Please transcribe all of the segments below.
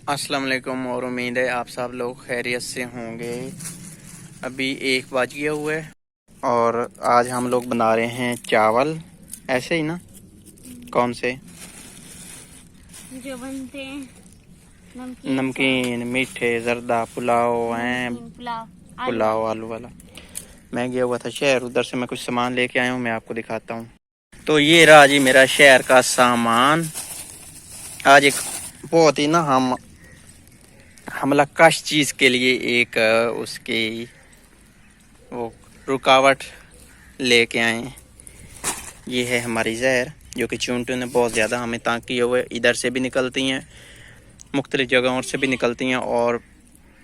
अस्सलाम वालेकुम और उम्मीद है आप सब लोग खैरियत से होंगे। अभी 1 बज गया हुआ है और आज हम लोग बना रहे हैं चावल। ऐसे ही ना, कौन से जो बनते हैं नमकीन मीठे जर्दा पुलाव हैं, पुलाव आलू वाला। मैं गया हुआ था शहर, उधर से मैं कुछ सामान लेके आया हूँ, मैं आपको दिखाता हूँ। तो ये रहा जी मेरा शहर का सामान। आज एक बहुत ही ना हमला कश चीज़ के लिए एक उसकी वो रुकावट लेके आए हैं। ये है हमारी जहर, जो कि चूंटियों ने बहुत ज़्यादा हमें तंग किए हुए। इधर से भी निकलती हैं, मुख्तलिफ जगहों से भी निकलती हैं और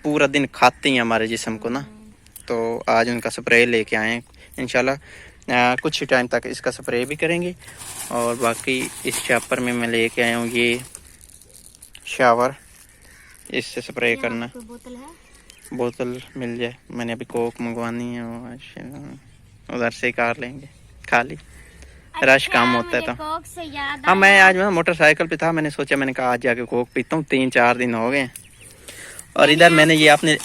पूरा दिन खाती हैं हमारे जिस्म को ना। तो आज उनका स्प्रे लेके आए हैं। इंशाल्लाह कुछ ही टाइम तक इसका स्प्रे भी करेंगे। और बाकी इस शापर में मैं लेके आया हूँ ये शावर, इससे स्प्रे करना। बोतल मिल जाए, मैंने अभी कोक मंगवानी है, उधर से कार लेंगे खाली। रश काम होता है तो हाँ, मैं आज मोटरसाइकिल पे था, मैंने सोचा, मैंने कहा आज जाके कोक पीता हूँ। 3-4 दिन हो गए। और इधर मैंने ये अपने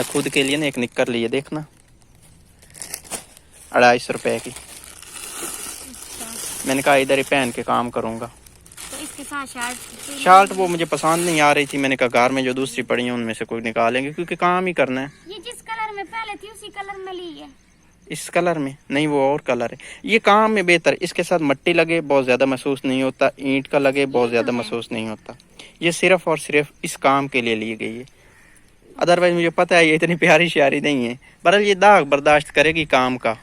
खुद के लिए ना एक निक्कर ली है, देखना 250 रुपए की। मैंने कहा इधर ही पहन के काम करूँगा। तो इसके साथ शर्ट वो मुझे पसंद नहीं आ रही थी। मैंने कहा घर में जो दूसरी पड़ी है उनमें से कोई निकालेंगे, क्योंकि काम ही करना है। ये जिस कलर में पहले थी उसी कलर में ली है। इस कलर में नहीं, वो और कलर है। ये काम में बेहतर, इसके साथ मट्टी लगे बहुत ज़्यादा महसूस नहीं होता, ईंट का लगे बहुत ज़्यादा महसूस नहीं होता। ये सिर्फ और सिर्फ इस काम के लिए ली गई है। अदरवाइज मुझे पता है ये इतनी प्यारी श्यारी नहीं है, बहरहाल ये दाग बर्दाश्त करेगी काम का।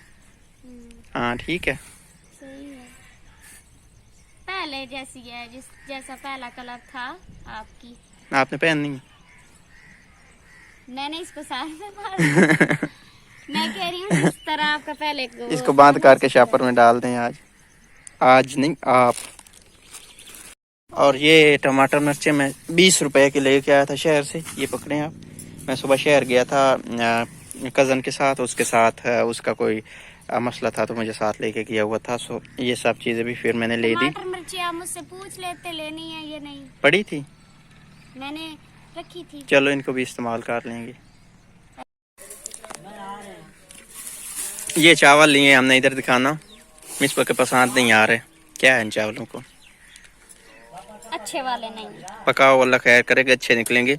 हाँ ठीक है, सही है। पहले जैसी है, जैसा पहला कलर था आपकी। आपने पहननी है? मैंने इसको सारे में मार मैं कह रही हूँ जिस तरह आपका पहले इसको बांध करके शापर में डाल दें आज नहीं आप। और ये टमाटर मिर्चे मैं 20 रुपए के लेके आया था शहर से। ये पकड़े आप। मैं सुबह शहर गया था कज़न के साथ, उसके साथ उसका कोई मसला था तो मुझे साथ लेके गया हुआ था। सो ये सब चीज़ें भी फिर मैंने ले दी। टमाटर मिर्ची आप मुझसे पूछ लेते, लेनी है ये नहीं पड़ी थी, मैंने रखी थी। चलो इनको भी इस्तेमाल कर लेंगे। ये चावल लिए हमने, इधर दिखाना। मिसबा के पसंद नहीं आ रहे, क्या है इन चावलों को? अच्छे वाले नहीं। पकाओ, अल्लाह खैर करेगा, अच्छे निकलेंगे।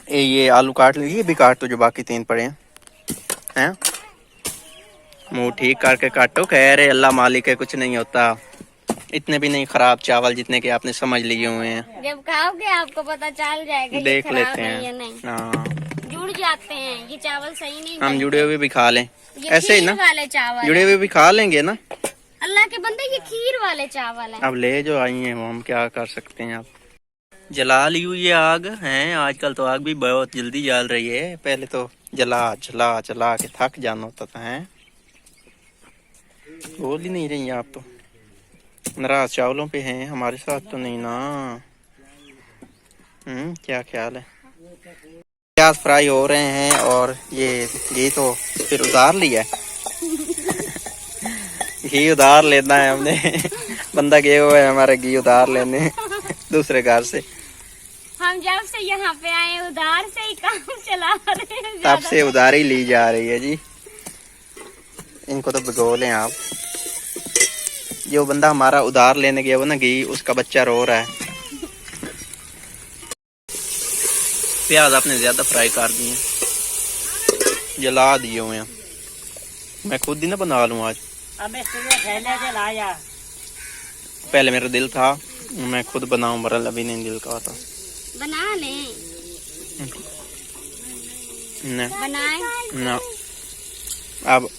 ये आलू काट लीजिए, भी काट तो जो बाकी 3 पड़े हैं। मुंह ठीक करके काटो, खैर है, अल्लाह मालिक है, कुछ नहीं होता। इतने भी नहीं खराब चावल जितने के आपने समझ लिए हुए हैं। जब खाओगे आपको पता चल जाएगा देख लेते हैं। हाँ, जुड़ जाते हैं ये चावल, सही नहीं। हम जुड़े हुए भी खा लें, ऐसे ही ना, वाले चावल जुड़े हुए भी खा लेंगे ना। अल्लाह के बंदे, ये खीर वाले चावल है। अब ले जो आई हैं वो हम क्या कर सकते हैं। आप जला ली हुई ये आग है। आजकल तो आग भी बहुत जल्दी जल रही है, पहले तो जला जला जला के थक जाना होता था। है, बोल ही नहीं रही आप तो। नाराज चावलों पे हैं, हमारे साथ तो नहीं ना। क्या ख्याल है? प्याज फ्राई हो रहे हैं और ये तो फिर उतार लिया है। घी उधार लेना है हमने। बंदा गया हुआ है हमारा घी उधार लेने दूसरे घर से। हम जब से यहाँ पे आए उधार से ही काम चला रहे हैं, तब से उधार ही ली जा रही है जी। इनको तो भिगो लें आप। जो बंदा हमारा उधार लेने गया वो ना घी, उसका बच्चा रो रहा है। प्याज आपने ज्यादा फ्राई कर दिए, जला दिए हुए हैं। मैं खुद ही ना बना लूँ आज। पहले मेरा दिल था मैं खुद बनाऊं, मरल अभी नहीं दिल का था। बना ले बनाए ना, अब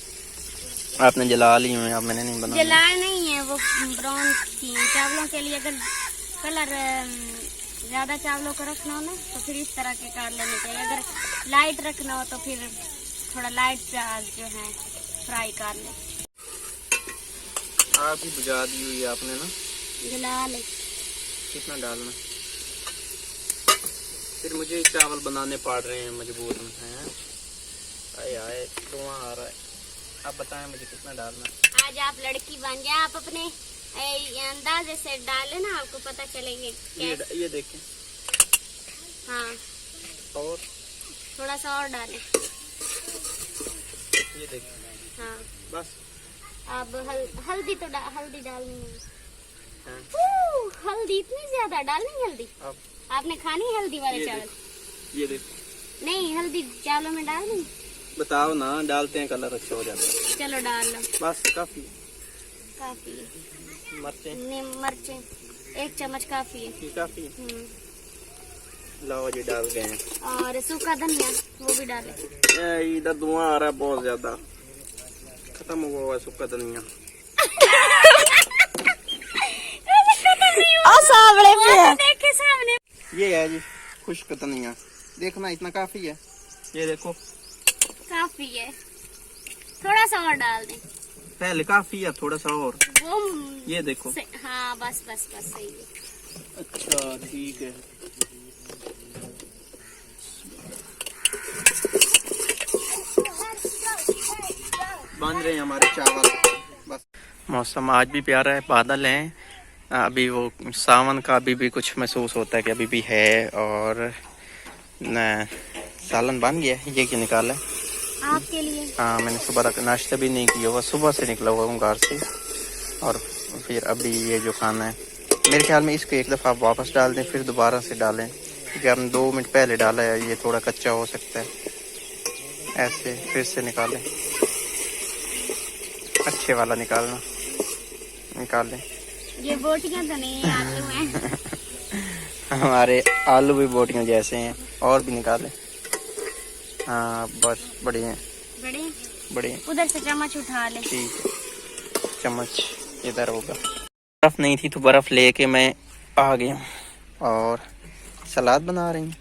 आपने जला ली हुई, अब मैंने नहीं बनाया। जलाए नहीं है, वो ब्राउन थी चावलों के लिए। अगर कलर ज्यादा चावलों को रखना हो ना तो फिर इस तरह के कर लेने चाहिए। अगर लाइट रखना हो तो फिर थोड़ा लाइट प्याज जो है फ्राई कर ले। आप ही बुझा दी हुई है आपने ना। जला ले। कितना डालना? फिर मुझे चावल बनाने पड़ रहे हैं मजबूर हैं। आए आए धुआं आ रहा है। आप बताएं मुझे कितना डालना? आज आप लड़की बन जाए, आप अपने अंदाजे से डाले ना, आपको पता चलेंगे। ये देखें, हाँ, और थोड़ा सा और डालें। ये देखिए, हाँ बस। अब हल्दी तो हल्दी डालनी है। हाँ। हल्दी इतनी ज्यादा डालनी हल्दी? अब आपने खानी है हल्दी वाले चावल? ये देखो, नहीं, हल्दी चावलों में डालनी? बताओ ना, डालते हैं कलर अच्छा हो जाता है। चलो डाल लो। बस काफी काफी है। मिर्चें 1 चम्मच काफी है। काफी। लाओ जी, डाल गए हैं। और सूखा धनिया वो भी डाले। इधर धुआं आ रहा है बहुत ज्यादा, खत्म हुआ है सूखा धनिया। सामने देखे, सामने ये है जी खुश्क धनिया, देखना इतना काफी है। ये देखो काफी है, थोड़ा सा और डाल दें। पहले काफी है, थोड़ा सा और। वो ये देखो। हाँ बस बस बस, सही है। अच्छा ठीक है। बन रहे हैं हमारे चावल। बस मौसम आज भी प्यारा है, बादल हैं। अभी वो सावन का अभी भी कुछ महसूस होता है कि अभी भी है। और सालन बन गया, ये क्या निकाला है आपके लिए? हाँ, मैंने सुबह नाश्ता भी नहीं किया हुआ, सुबह से निकला हुआ हूँ घर से। और फिर अभी ये जो खाना है, मेरे ख्याल में इसको एक दफ़ा वापस डाल दें, फिर दोबारा से डालें, क्योंकि हमने 2 मिनट पहले डाला है, ये थोड़ा कच्चा हो सकता है। ऐसे फिर से निकालें, अच्छे वाला निकाल लें। ये बोटियां तो नहीं है, आलू हैं। हमारे आलू भी बोटियों जैसे हैं। और भी निकालें। हाँ बस, बढ़िया बढ़िया। उधर से चम्मच उठा ले। ठीक है, चम्मच इधर होगा। बर्फ नहीं थी तो बर्फ लेके मैं आ गया हूँ और सलाद बना रही हूँ।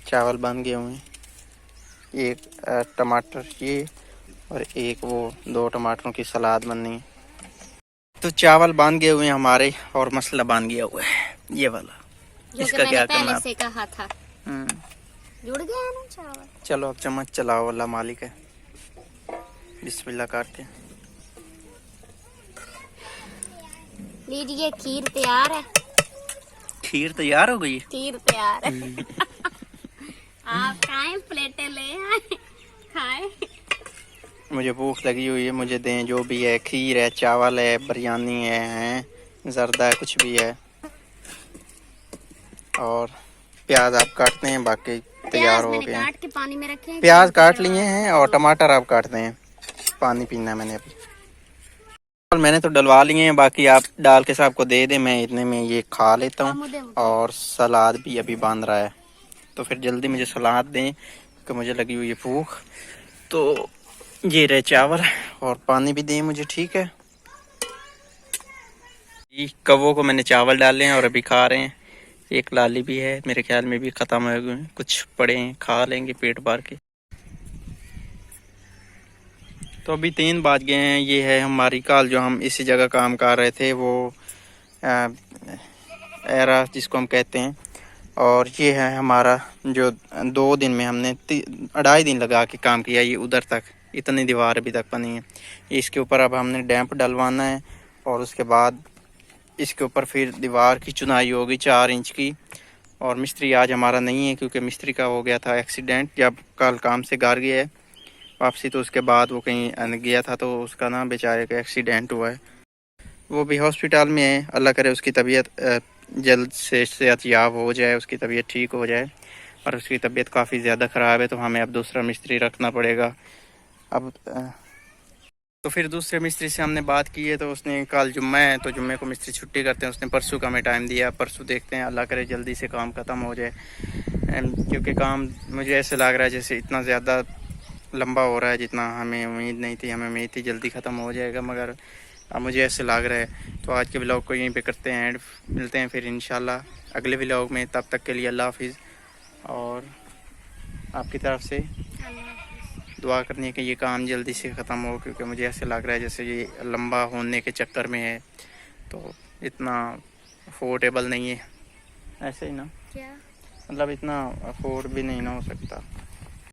चावल बन गए हुए हैं, एक टमाटर ये और एक वो 2 टमाटरों की सलाद बननी है। तो चावल बन गए हुए हैं हमारे, और मसाला बन गया हुआ है ये वाला, इसका क्या करना पहले से कहा था। जुड़ गया है ना चावल। चलो अब चम्मच चलाओ, अल्लाह मालिक है। बिस्मिल्लाह करते हैं। लीजिए, खीर तैयार है। खीर तैयार हो गई? खीर तैयार है। आप खाएं, प्लेटें ले आए, खाएं। मुझे भूख लगी हुई है, मुझे दें जो भी है। खीर है, चावल है, बिरयानी है, जर्दा है, कुछ भी है। और प्याज आप काटते हैं, बाकी तैयार हो गए। काट के पानी में रखे हैं। प्याज काट लिए हैं और टमाटर आप काटते हैं। पानी पीना है मैंने अभी। और मैंने तो डलवा लिए हैं, बाकी आप डाल के सबको दे दें, मैं इतने में ये खा लेता हूँ। और सलाद भी अभी बन रहा है, तो फिर जल्दी मुझे सलाद दें कि मुझे लगी हुई है भूख। तो ये रहे चावल, और पानी भी दें मुझे, ठीक है। कवों को मैंने चावल डाले हैं और अभी खा रहे हैं। एक लाली भी है, मेरे ख्याल में भी ख़त्म हो गए हैं, कुछ पड़े हैं, खा लेंगे पेट भर के। तो अभी 3 बज गए हैं। ये है हमारी कल जो हम इसी जगह काम कर रहे थे, वो एरा जिसको हम कहते हैं। और ये है हमारा जो 2 दिन में हमने 2.5 दिन लगा के काम किया। ये उधर तक इतनी दीवार अभी तक बनी है। इसके ऊपर अब हमने डैम्प डलवाना है, और उसके बाद इसके ऊपर फिर दीवार की चुनाई होगी 4 इंच की। और मिस्त्री आज हमारा नहीं है, क्योंकि मिस्त्री का हो गया था एक्सीडेंट, जब कल काम से घर गया है वापसी, तो उसके बाद वो कहीं गया था, तो उसका ना बेचारे का एक्सीडेंट हुआ है। वो भी हॉस्पिटल में है, अल्लाह करे उसकी तबीयत जल्द से सेहतयाब हो जाए, उसकी तबीयत ठीक हो जाए। और उसकी तबीयत काफ़ी ज़्यादा ख़राब है, तो हमें अब दूसरा मिस्त्री रखना पड़ेगा। अब तो फिर दूसरे मिस्त्री से हमने बात की है, तो उसने कल जुम्मा है, तो जुम्मे को मिस्त्री छुट्टी करते हैं, उसने परसों का हमें टाइम दिया। परसों देखते हैं, अल्लाह करे जल्दी से काम ख़त्म हो जाए, क्योंकि काम मुझे ऐसे लग रहा है जैसे इतना ज़्यादा लंबा हो रहा है, जितना हमें उम्मीद नहीं थी। हमें उम्मीद थी जल्दी ख़त्म हो जाएगा, मगर अब मुझे ऐसे लग रहा है। तो आज के व्लॉग को यहीं पे करते हैं एंड, मिलते हैं फिर इंशाल्लाह अगले व्लॉग में। तब तक के लिए अल्लाह हाफिज़, और आपकी तरफ से दुआ करनी है कि ये काम जल्दी से ख़त्म हो, क्योंकि मुझे ऐसे लग रहा है जैसे ये लंबा होने के चक्कर में है, तो इतना अफोर्डेबल नहीं है। ऐसे ही ना, क्या मतलब इतना अफोर्ड भी नहीं ना हो सकता।